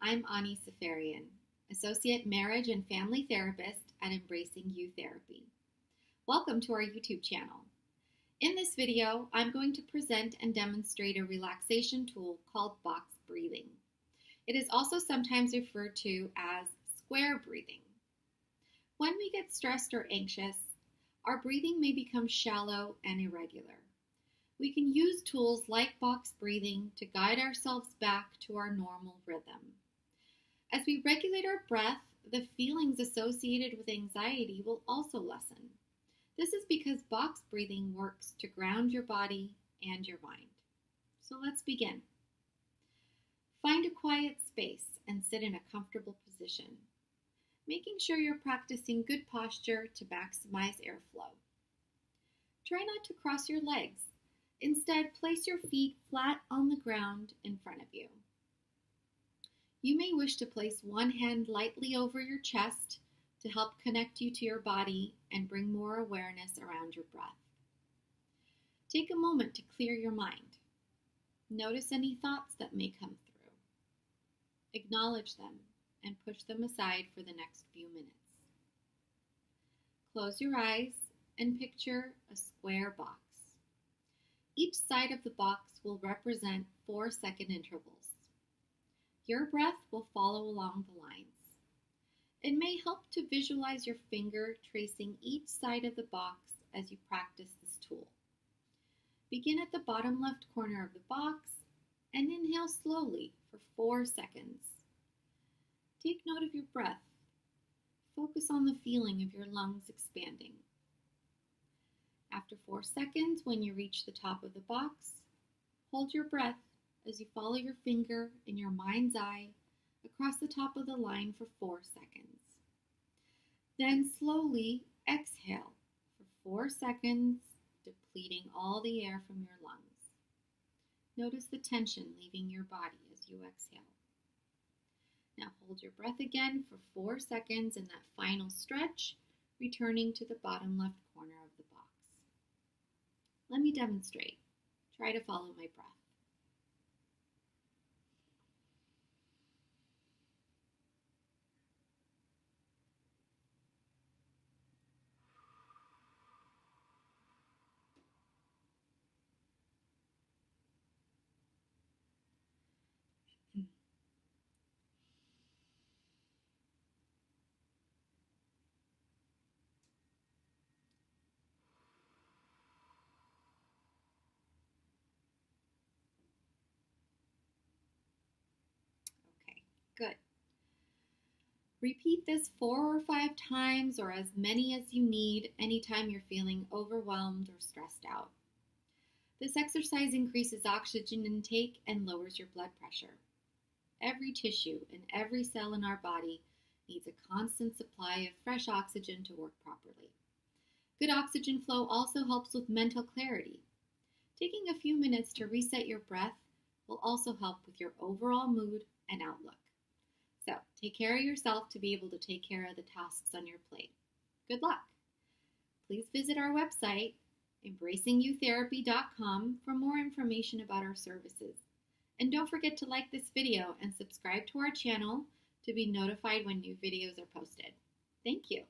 I'm Ani Seferyan, Associate Marriage and Family Therapist at Embracing You Therapy. Welcome to our YouTube channel. In this video, I'm going to present and demonstrate a relaxation tool called box breathing. It is also sometimes referred to as square breathing. When we get stressed or anxious, our breathing may become shallow and irregular. We can use tools like box breathing to guide ourselves back to our normal rhythm. As we regulate our breath, the feelings associated with anxiety will also lessen. This is because box breathing works to ground your body and your mind. So let's begin. Find a quiet space and sit in a comfortable position, making sure you're practicing good posture to maximize airflow. Try not to cross your legs. Instead, place your feet flat on the ground in front of you. You may wish to place one hand lightly over your chest to help connect you to your body and bring more awareness around your breath. Take a moment to clear your mind. Notice any thoughts that may come through. Acknowledge them and push them aside for the next few minutes. Close your eyes and picture a square box. Each side of the box will represent 4-second intervals. Your breath will follow along the lines. It may help to visualize your finger tracing each side of the box as you practice this tool. Begin at the bottom left corner of the box and inhale slowly for 4 seconds. Take note of your breath. Focus on the feeling of your lungs expanding. After 4 seconds, when you reach the top of the box, hold your breath as you follow your finger in your mind's eye across the top of the line for 4 seconds. Then slowly exhale for 4 seconds, depleting all the air from your lungs. Notice the tension leaving your body as you exhale. Now hold your breath again for 4 seconds in that final stretch, returning to the bottom left corner of the box. Let me demonstrate. Try to follow my breath. Good. Repeat this 4 or 5 times or as many as you need anytime you're feeling overwhelmed or stressed out. This exercise increases oxygen intake and lowers your blood pressure. Every tissue and every cell in our body needs a constant supply of fresh oxygen to work properly. Good oxygen flow also helps with mental clarity. Taking a few minutes to reset your breath will also help with your overall mood and outlook. So, take care of yourself to be able to take care of the tasks on your plate. Good luck! Please visit our website, embracingyouTherapy.com, for more information about our services. And don't forget to like this video and subscribe to our channel to be notified when new videos are posted. Thank you.